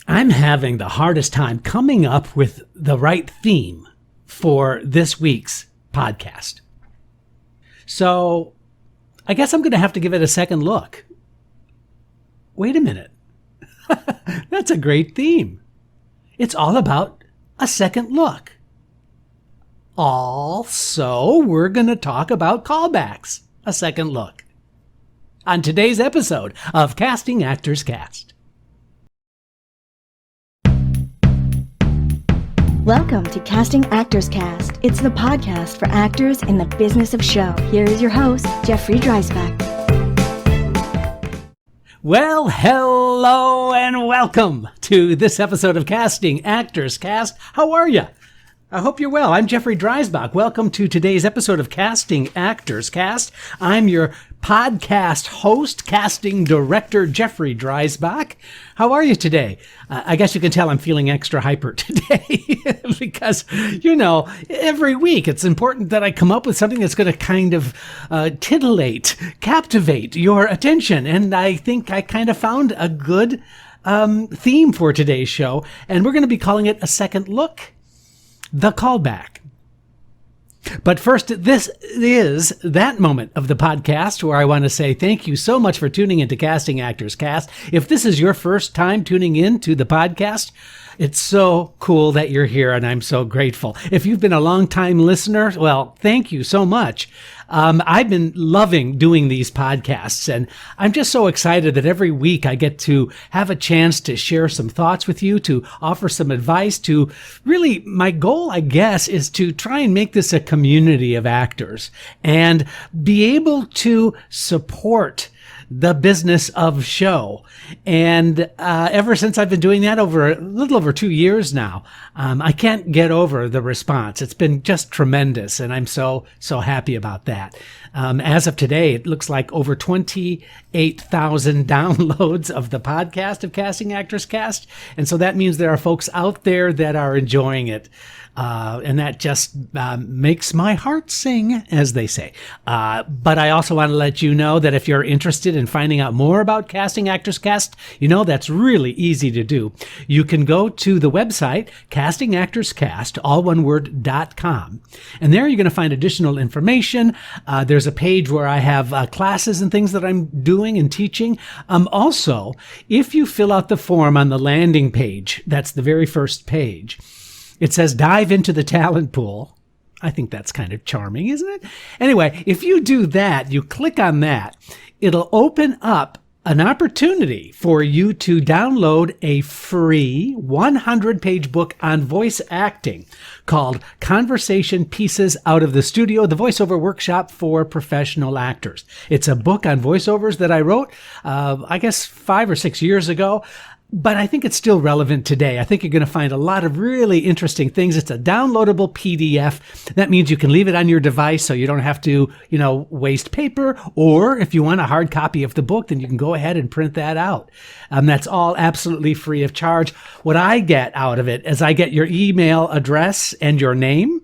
I'm having the hardest time coming up with the right theme for this week's podcast. So I guess I'm going to have to give it a second look. Wait a minute. That's a great theme. It's all about a second look. Also, we're going to talk about callbacks, a second look, on today's episode of Casting Actors Cast. Welcome to Casting Actors Cast. It's the podcast for actors in the business of show. Here is your host, Jeffrey Dreisbach. Well, hello and welcome to this episode of Casting Actors Cast. How are you? I hope you're well. I'm Jeffrey Dreisbach. Welcome to today's episode of Casting Actors Cast. I'm your podcast host, casting director, Jeffrey Dreisbach. How are you today? I guess you can tell I'm feeling extra hyper today because, every week it's important that I come up with something that's going to kind of titillate, captivate your attention. And I think I kind of found a good theme for today's show. And we're going to be calling it A Second Look, The Callback. But first, this is that moment of the podcast where I want to say thank you so much for tuning into Casting Actors Cast. If this is your first time tuning in to the podcast, it's so cool that you're here, and I'm so grateful. If you've been a long-time listener, well, thank you so much. I've been loving doing these podcasts, and I'm just so excited that every week I get to have a chance to share some thoughts with you, to offer some advice, to really, my goal, I guess, is to try and make this a community of actors and be able to support the business of show. And ever since I've been doing that over a little over 2 years now, I can't get over the response. It's been just tremendous, and I'm so happy about that. As of today, it looks like over 28,000 downloads of the podcast of Casting Actors Cast. And so that means there are folks out there that are enjoying it. And that just makes my heart sing, as they say. But I also want to let you know that if you're interested in finding out more about Casting Actors Cast, that's really easy to do. You can go to the website, castingactorscast, all one word.com. And there you're going to find additional information. There's a page where I have classes and things that I'm doing and teaching. Also, if you fill out the form on the landing page, that's the very first page, it says dive into the talent pool. I think that's kind of charming, isn't it? Anyway, if you do that, you click on that, it'll open up an opportunity for you to download a free 100-page book on voice acting called Conversation Pieces Out of the Studio, the Voiceover Workshop for Professional Actors. It's a book on voiceovers that I wrote, I guess 5 or 6 years ago. But I think it's still relevant today. I think you're going to find a lot of really interesting things. It's a downloadable PDF. That means you can leave it on your device so you don't have to, waste paper. Or if you want a hard copy of the book, then you can go ahead and print that out. That's all absolutely free of charge. What I get out of it is I get your email address and your name.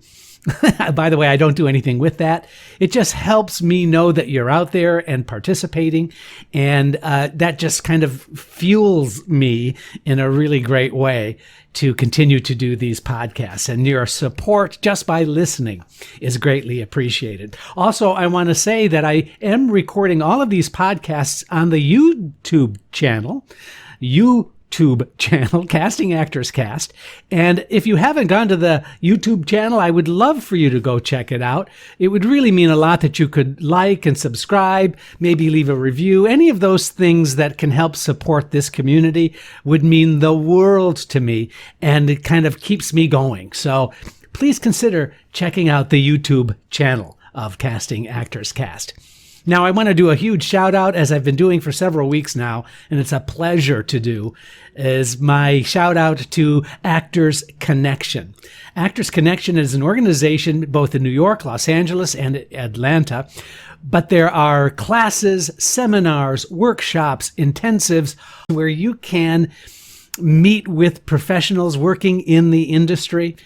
By the way, I don't do anything with that. It just helps me know that you're out there and participating. And that just kind of fuels me in a really great way to continue to do these podcasts. And your support just by listening is greatly appreciated. Also, I want to say that I am recording all of these podcasts on the YouTube channel, Casting Actors Cast. And if you haven't gone to the YouTube channel, I would love for you to go check it out. It would really mean a lot that you could like and subscribe, maybe leave a review. Any of those things that can help support this community would mean the world to me, and it kind of keeps me going. So please consider checking out the YouTube channel of Casting Actors Cast. Now, I want to do a huge shout out, as I've been doing for several weeks now, and it's a pleasure to do, is my shout out to Actors Connection. Actors Connection is an organization both in New York, Los Angeles, and Atlanta, but there are classes, seminars, workshops, intensives where you can meet with professionals working in the industry.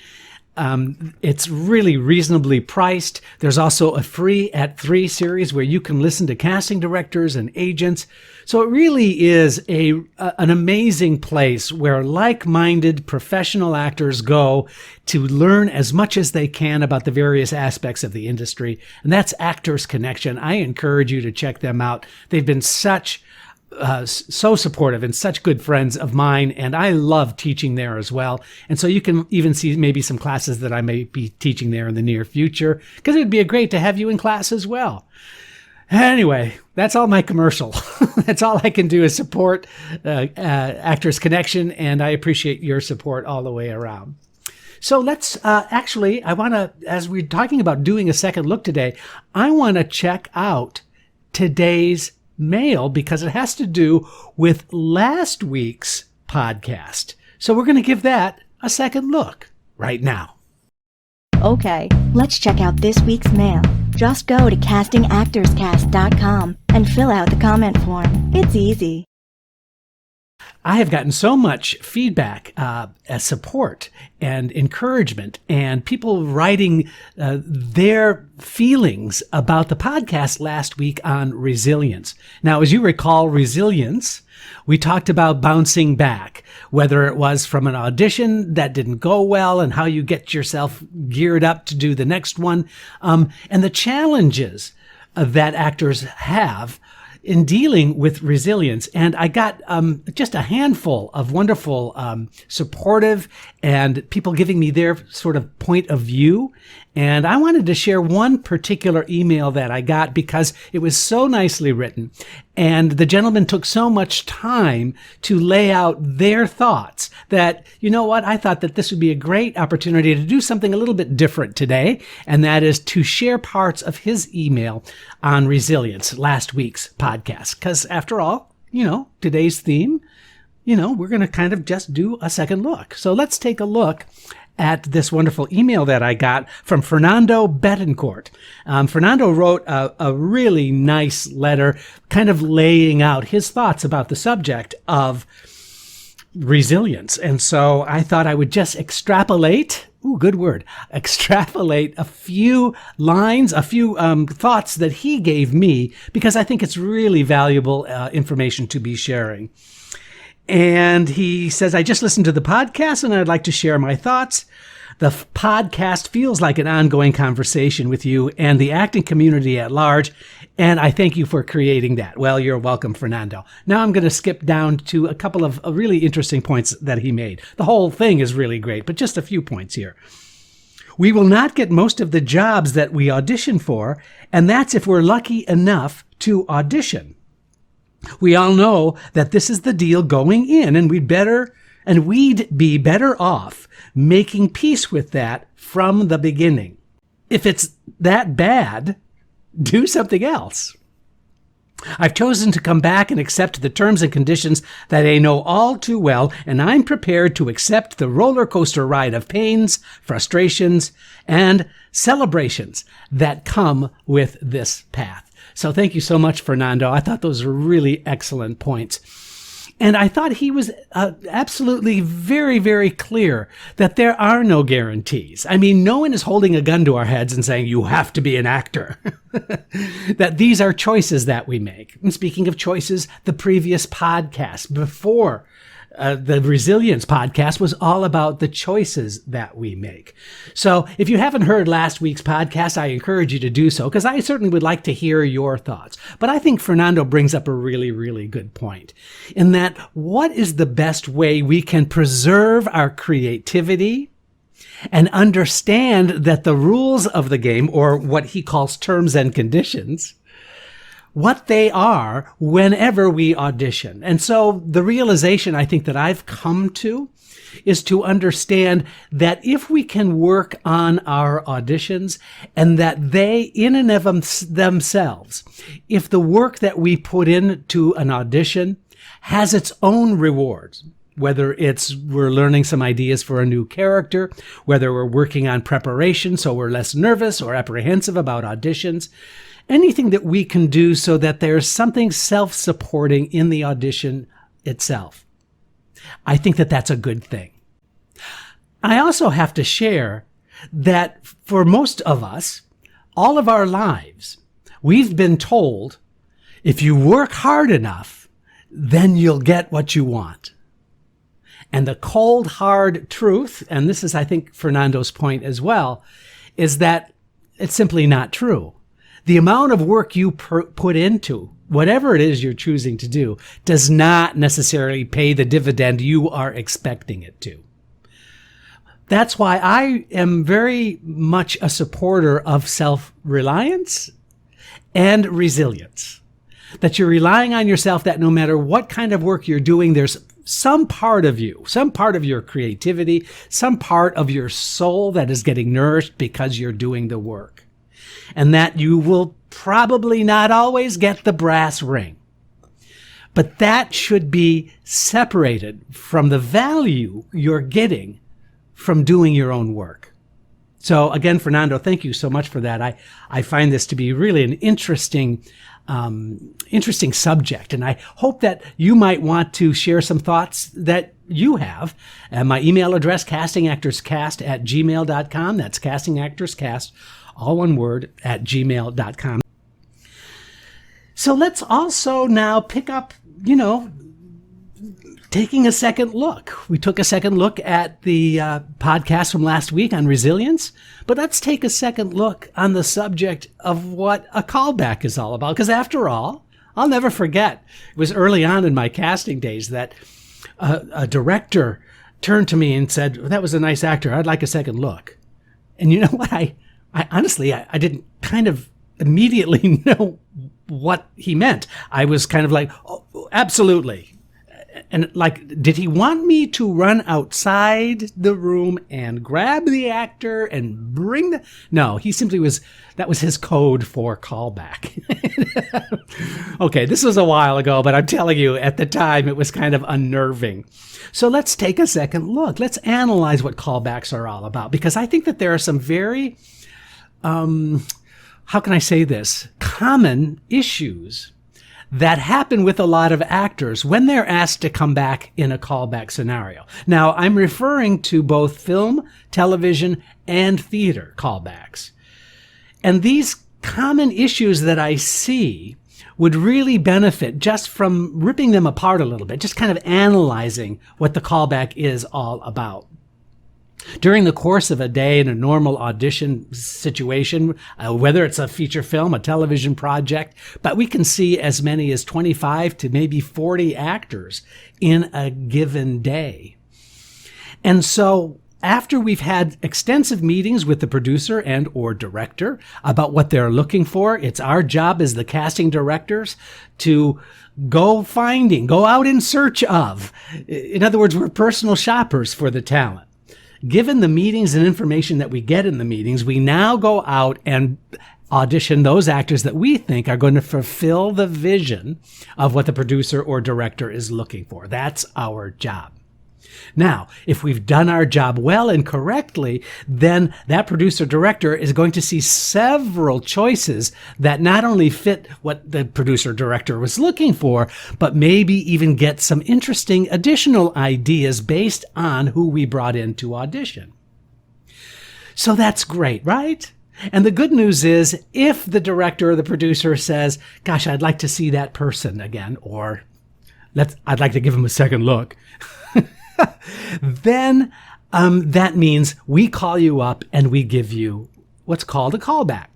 It's really reasonably priced. There's also a free at 3 series where you can listen to casting directors and agents. So it really is an amazing place where like-minded professional actors go to learn as much as they can about the various aspects of the industry. And that's Actors Connection. I encourage you to check them out. They've been so supportive and such good friends of mine, and I love teaching there as well. And so you can even see maybe some classes that I may be teaching there in the near future, because it'd be great to have you in class as well. Anyway, that's all my commercial. That's all I can do is support Actors Connection, and I appreciate your support all the way around. So let's I want to, as we're talking about doing a second look today, I want to check out today's mail because it has to do with last week's podcast. So we're going to give that a second look right now. Okay, let's check out this week's mail. Just go to castingactorscast.com and fill out the comment form. It's easy. I have gotten so much feedback, as support and encouragement, and people writing their feelings about the podcast last week on resilience. Now, as you recall, resilience, we talked about bouncing back, whether it was from an audition that didn't go well and how you get yourself geared up to do the next one, and the challenges that actors have in dealing with resilience. And I got just a handful of wonderful, supportive and people giving me their sort of point of view. And I wanted to share one particular email that I got because it was so nicely written. And the gentleman took so much time to lay out their thoughts that, you know what, I thought that this would be a great opportunity to do something a little bit different today. And that is to share parts of his email on resilience, last week's podcast. Because after all, today's theme, we're going to kind of just do a second look. So let's take a look at this wonderful email that I got from Fernando Betancourt. Fernando wrote a really nice letter kind of laying out his thoughts about the subject of resilience. And so I thought I would just extrapolate a few lines, a few thoughts that he gave me, because I think it's really valuable information to be sharing. And he says, I just listened to the podcast and I'd like to share my thoughts. The podcast feels like an ongoing conversation with you and the acting community at large, and I thank you for creating that. Well, you're welcome, Fernando. Now I'm going to skip down to a couple of really interesting points that he made. The whole thing is really great, but just a few points here. We will not get most of the jobs that we audition for, and that's if we're lucky enough to audition. We all know that this is the deal going in, and we'd be better off making peace with that from the beginning. If it's that bad, do something else. I've chosen to come back and accept the terms and conditions that I know all too well, and I'm prepared to accept the roller coaster ride of pains, frustrations, and celebrations that come with this path. So thank you so much, Fernando. I thought those were really excellent points. And I thought he was absolutely very, very clear that there are no guarantees. I mean, no one is holding a gun to our heads and saying, you have to be an actor. That these are choices that we make. And speaking of choices, the previous podcast before the Resilience podcast was all about the choices that we make. So if you haven't heard last week's podcast, I encourage you to do so, because I certainly would like to hear your thoughts. But I think Fernando brings up a really, really good point in that what is the best way we can preserve our creativity and understand that the rules of the game, or what he calls terms and conditions, what they are whenever we audition. And so the realization I think that I've come to is to understand that if we can work on our auditions and that they in and of themselves, if the work that we put into an audition has its own rewards, whether it's we're learning some ideas for a new character, whether we're working on preparation so we're less nervous or apprehensive about auditions, anything that we can do so that there's something self-supporting in the audition itself. I think that that's a good thing. I also have to share that for most of us, all of our lives, we've been told if you work hard enough, then you'll get what you want. And the cold, hard truth, and this is, I think, Fernando's point as well, is that it's simply not true. The amount of work you put into whatever it is you're choosing to do does not necessarily pay the dividend you are expecting it to. That's why I am very much a supporter of self-reliance and resilience. That you're relying on yourself, that no matter what kind of work you're doing, there's some part of you, some part of your creativity, some part of your soul that is getting nourished because you're doing the work. And that you will probably not always get the brass ring. But that should be separated from the value you're getting from doing your own work. So again, Fernando, thank you so much for that. I find this to be really an interesting subject, and I hope that you might want to share some thoughts that you have. My email address, castingactorscast@gmail.com. That's castingactorscast, all one word, @gmail.com. So let's also now pick up, taking a second look. We took a second look at the podcast from last week on resilience, but let's take a second look on the subject of what a callback is all about. Because after all, I'll never forget, it was early on in my casting days that a director turned to me and said, "That was a nice actor. I'd like a second look." And you know what? I honestly, I didn't kind of immediately know what he meant. I was kind of like, "Oh, absolutely." And like, did he want me to run outside the room and grab the actor and bring the... No, he simply that was his code for callback. Okay, this was a while ago, but I'm telling you, at the time, it was kind of unnerving. So let's take a second look. Let's analyze what callbacks are all about, because I think that there are some very, how can I say this, common issues that happen with a lot of actors when they're asked to come back in a callback scenario. Now, I'm referring to both film, television, and theater callbacks. And these common issues that I see would really benefit just from ripping them apart a little bit, just kind of analyzing what the callback is all about. During the course of a day in a normal audition situation, whether it's a feature film, a television project, but we can see as many as 25 to maybe 40 actors in a given day. And so after we've had extensive meetings with the producer and or director about what they're looking for, it's our job as the casting directors to go out in search of. In other words, we're personal shoppers for the talent. Given the meetings and information that we get in the meetings, we now go out and audition those actors that we think are going to fulfill the vision of what the producer or director is looking for. That's our job. Now, if we've done our job well and correctly, then that producer director is going to see several choices that not only fit what the producer director was looking for, but maybe even get some interesting additional ideas based on who we brought in to audition. So that's great, right? And the good news is, if the director or the producer says, "Gosh, I'd like to see that person again," or I'd like to give him a second look, then that means we call you up and we give you what's called a callback.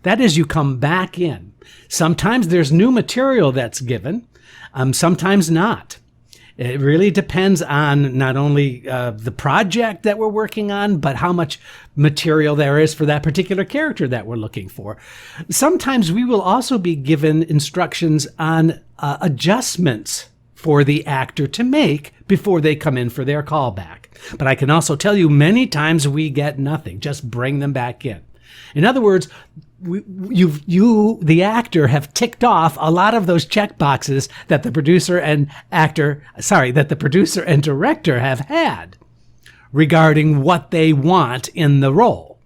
That is, you come back in. Sometimes there's new material that's given, sometimes not. It really depends on not only the project that we're working on, but how much material there is for that particular character that we're looking for. Sometimes we will also be given instructions on adjustments for the actor to make before they come in for their callback. But I can also tell you, many times we get nothing. Just bring them back in. In other words, you, the actor, have ticked off a lot of those check boxes that the producer and director have had regarding what they want in the role.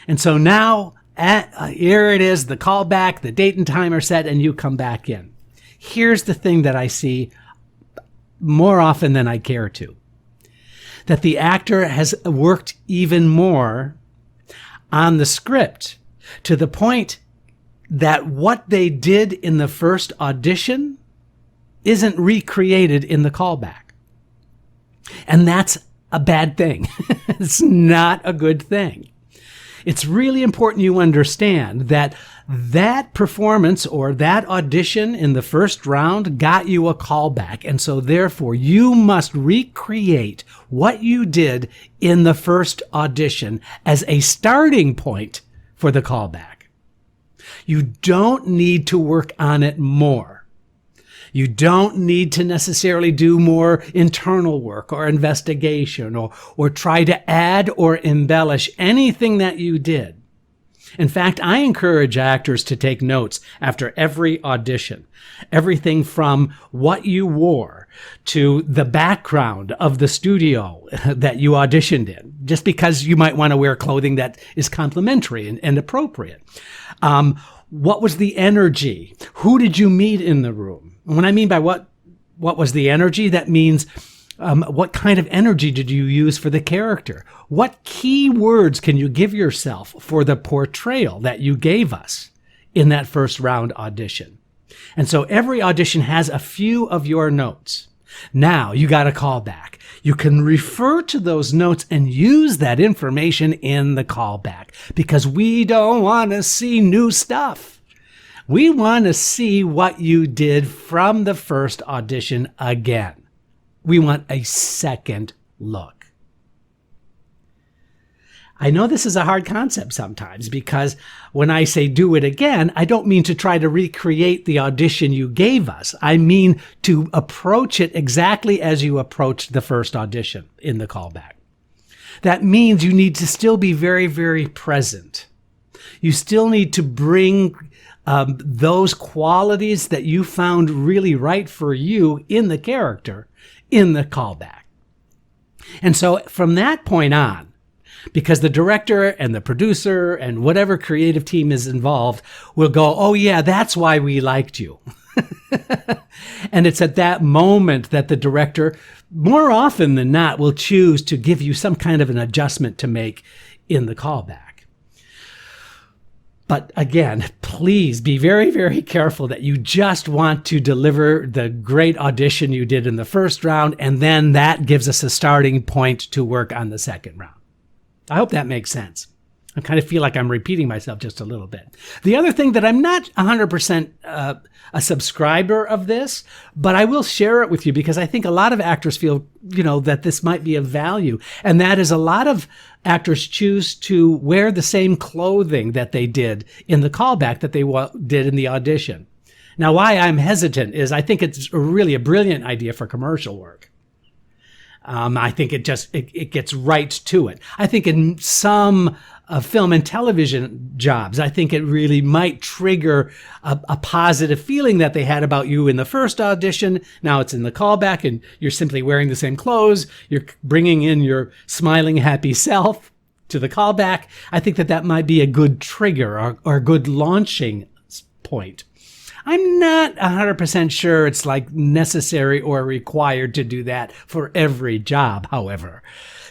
And so now, here it is, the callback, the date and time are set, and you come back in. Here's the thing that I see more often than I care to. that the actor has worked even more on the script to the point that what they did in the first audition isn't recreated in the callback. And that's a bad thing. It's not a good thing. It's really important you understand that that performance or that audition in the first round got you a callback. And so therefore you must recreate what you did in the first audition as a starting point for the callback. You don't need to work on it more. You don't need to necessarily do more internal work or investigation or try to add or embellish anything that you did. In fact, I encourage actors to take notes after every audition. Everything from what you wore to the background of the studio that you auditioned in, just because you might want to wear clothing that is complimentary and appropriate. What was the energy? Who did you meet in the room? And when I mean by what was the energy, that means what kind of energy did you use for the character? What key words can you give yourself for the portrayal that you gave us in that first round audition? And so every audition has a few of your notes. Now you got a callback. You can refer to those notes and use that information in the callback because we don't want to see new stuff. We want to see what you did from the first audition again. We want a second look. I know this is a hard concept sometimes because when I say do it again, I don't mean to try to recreate the audition you gave us. I mean to approach it exactly as you approached the first audition in the callback. That means you need to still be very, very present. You still need to bring those qualities that you found really right for you in the character in the callback. And so from that point on, because the director and the producer and whatever creative team is involved will go, oh yeah, that's why we liked you. And it's at that moment that the director, more often than not, will choose to give you some kind of an adjustment to make in the callback. But again, please be very, very careful that you just want to deliver the great audition you did in the first round, and then that gives us a starting point to work on the second round. I hope that makes sense. I kind of feel like I'm repeating myself just a little bit. The other thing that I'm not 100% a subscriber of this, but I will share it with you because I think a lot of actors feel, that this might be of value. And that is a lot of actors choose to wear the same clothing that they did in the callback that they did in the audition. Now, why I'm hesitant is I think it's really a brilliant idea for commercial work. I think it gets right to it. I think in some film and television jobs, I think it really might trigger a positive feeling that they had about you in the first audition. Now it's in the callback and you're simply wearing the same clothes. You're bringing in your smiling, happy self to the callback. I think that might be a good trigger or a good launching point. I'm not 100% sure it's like necessary or required to do that for every job, however.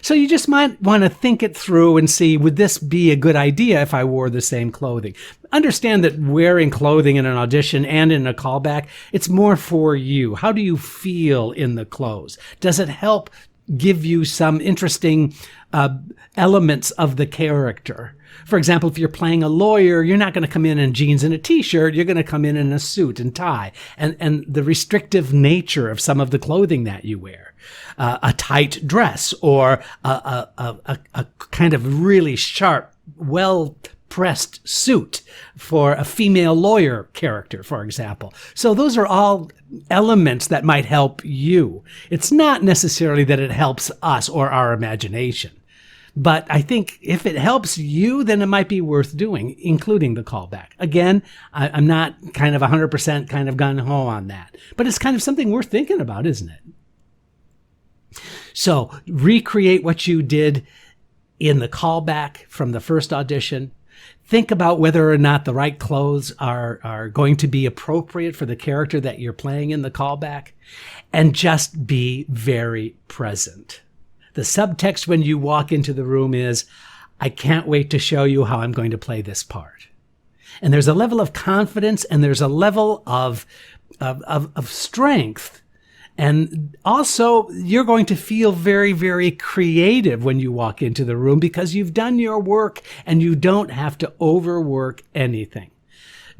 So you just might want to think it through and see, would this be a good idea if I wore the same clothing? Understand that wearing clothing in an audition and in a callback, it's more for you. How do you feel in the clothes? Does it help give you some interesting elements of the character? For example, if you're playing a lawyer, you're not going to come in jeans and a t-shirt. You're going to come in a suit and tie. And the restrictive nature of some of the clothing that you wear, a tight dress or a kind of really sharp, well-pressed suit for a female lawyer character, for example. So those are all elements that might help you. It's not necessarily that it helps us or our imagination. But I think if it helps you, then it might be worth doing, including the callback. Again, I'm not kind of 100% kind of gung-ho on that. But it's kind of something worth thinking about, isn't it? So recreate what you did in the callback from the first audition. Think about whether or not the right clothes are going to be appropriate for the character that you're playing in the callback. And just be very present. The subtext when you walk into the room is, I can't wait to show you how I'm going to play this part. And there's a level of confidence and there's a level of strength. And also, you're going to feel very, very creative when you walk into the room because you've done your work and you don't have to overwork anything.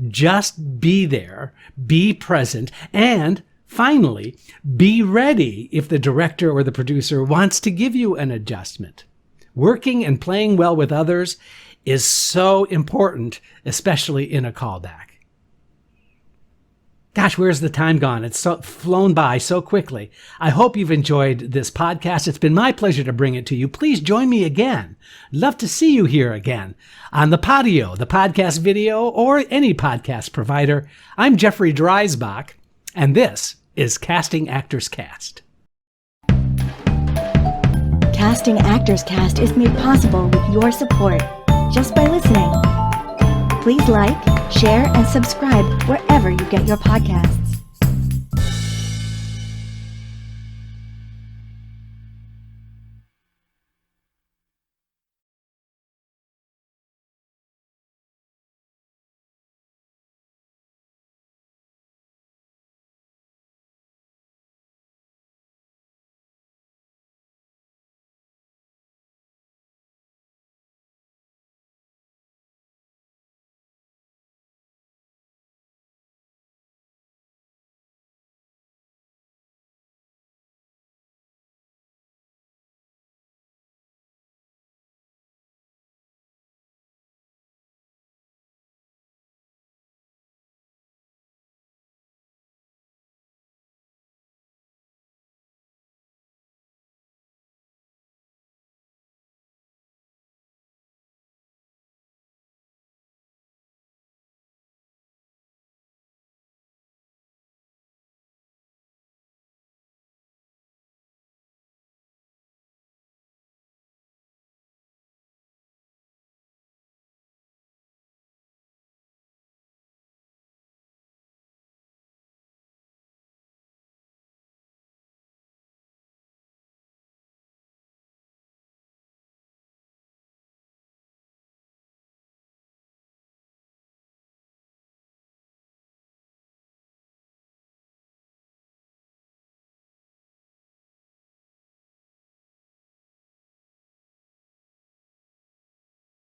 Just be there, be present, and finally, be ready if the director or the producer wants to give you an adjustment. Working and playing well with others is so important, especially in a callback. Gosh, where's the time gone? It's flown by so quickly. I hope you've enjoyed this podcast. It's been my pleasure to bring it to you. Please join me again. Love to see you here again on the Podio, the podcast video, or any podcast provider. I'm Jeffrey Dreisbach, and this is Casting Actors Cast. Casting Actors Cast is made possible with your support just by listening. Please like, share, and subscribe wherever you get your podcasts.